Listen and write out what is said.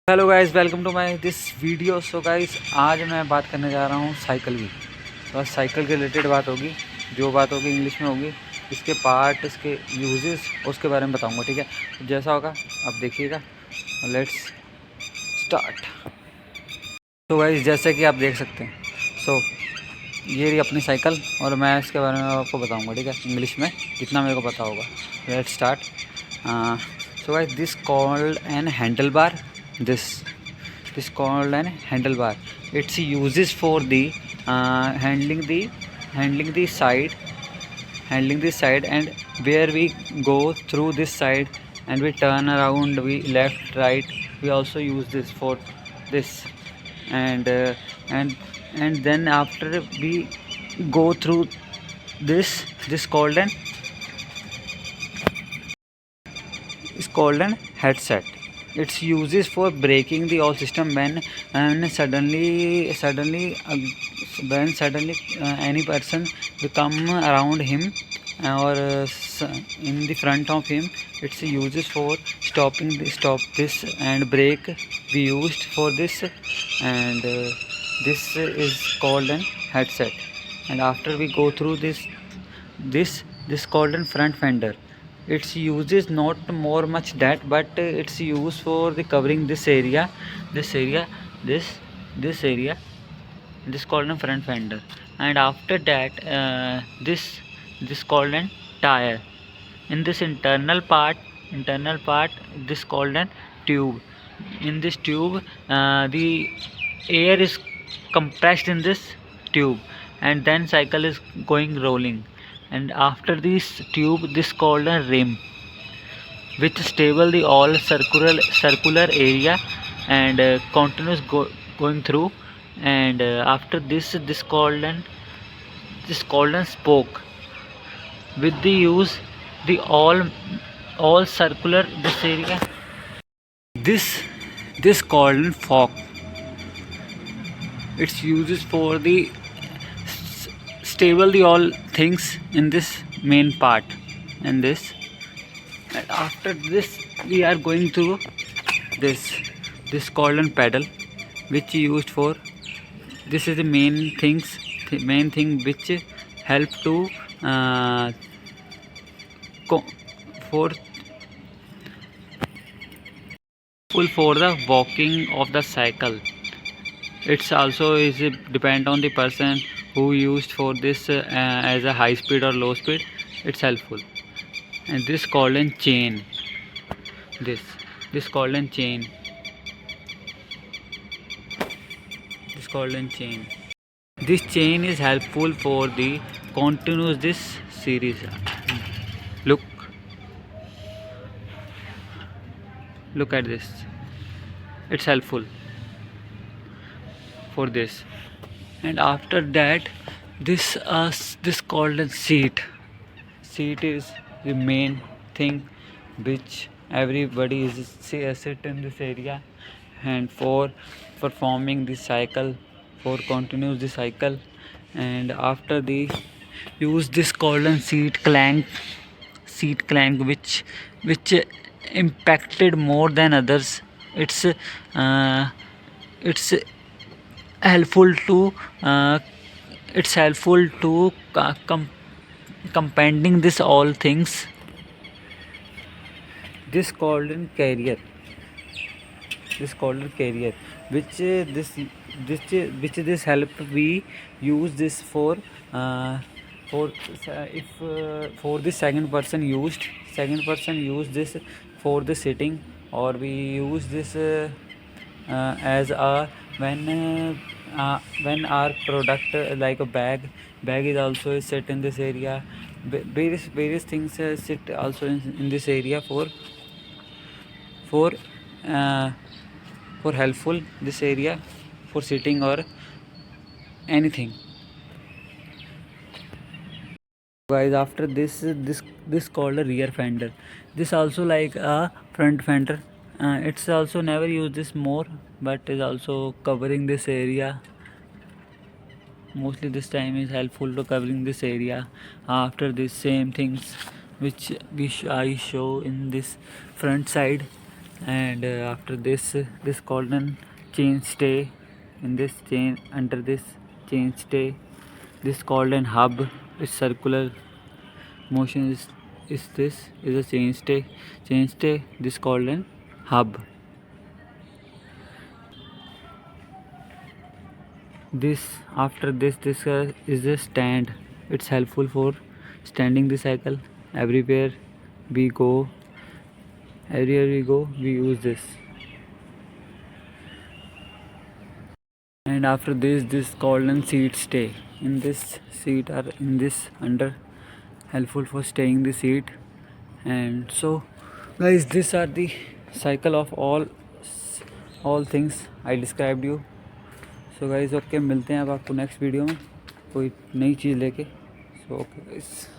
Hello guys, welcome to my this video. So guys, आज मैं बात करने जा रहा हूँ साइकिल की। बस साइकिल के रिलेटेड बात होगी। जो बात होगी इंग्लिश में होगी। इसके पार्ट, इसके यूजेस, उसके बारे में बताऊँगा। ठीक है, तो जैसा होगा अब देखिएगा। Let's start. तो गाइस, जैसे कि आप देख सकते हैं, सो ये रही अपनी साइकिल और मैं इसके बारे में आपको बताऊँगा। ठीक है, इंग्लिश में जितना मेरे को पता होगा। Let's start. So guys, this called an handle bar. This called an handlebar. Its uses for the handling the side, and where we go through this side and we turn around, we left, right. We also use this for this, and then after we go through this called an headset. Its uses for breaking the all system when suddenly any person become around him or in the front of him. Its uses for stop this and break we used for this, and this is called an headset. And after we go through this called an front fender. Its use is not more much that, but its use for the covering this area this this area this called a front fender. And after that, this called an tire. In this internal part this called an tube. In this tube, the air is compressed in this tube, and then cycle is going rolling. And after this tube, this called a rim, which stable the all circular area and continuous going through. And after this called an spoke, with the use the all circular this area. This called an fork. Its uses for the stable the all things in this main part. And this, and after this we are going to this called an pedal, which used for this is the main thing which help to uh, for for the walking of the cycle. It's also is depend on the person who used for this as a high speed or low speed. It's helpful. And this called an chain. This called an chain. This called an chain. This chain is helpful for the continuous this series. Look at this. It's helpful for this. And after that, this called a seat. Seat is the main thing which everybody is sit in this area, and for performing the cycle, for continues the cycle. And after the use this called a seat clank, which impacted more than others. It's helpful to uh, it's helpful to compending this all things. This called in carrier. This called in carrier, which this help we use this for if for the second person use this for the sitting, or we use this as a when our product like a bag is also set in this area. Various things sit also in this area for uh, for helpful this area for sitting or anything. Guys, after this called a rear fender. This also like a front fender. It's also never use this more, but is also covering this area. Mostly this time is helpful to covering this area. After this same things which I show in this front side. and after this golden chain stay in this chain, under this chain stay, this golden hub is circular motion is this is a chain stay this golden hub. This after this is a stand. It's helpful for standing the cycle. everywhere we go Everywhere we go we use this. And after this golden seat stay in this seat or in this under, helpful for staying the seat. And so guys, these are the cycle of all things I described you. So guys, okay, मिलते हैं अब आपको next video में कोई नई चीज़ लेके. So okay guys.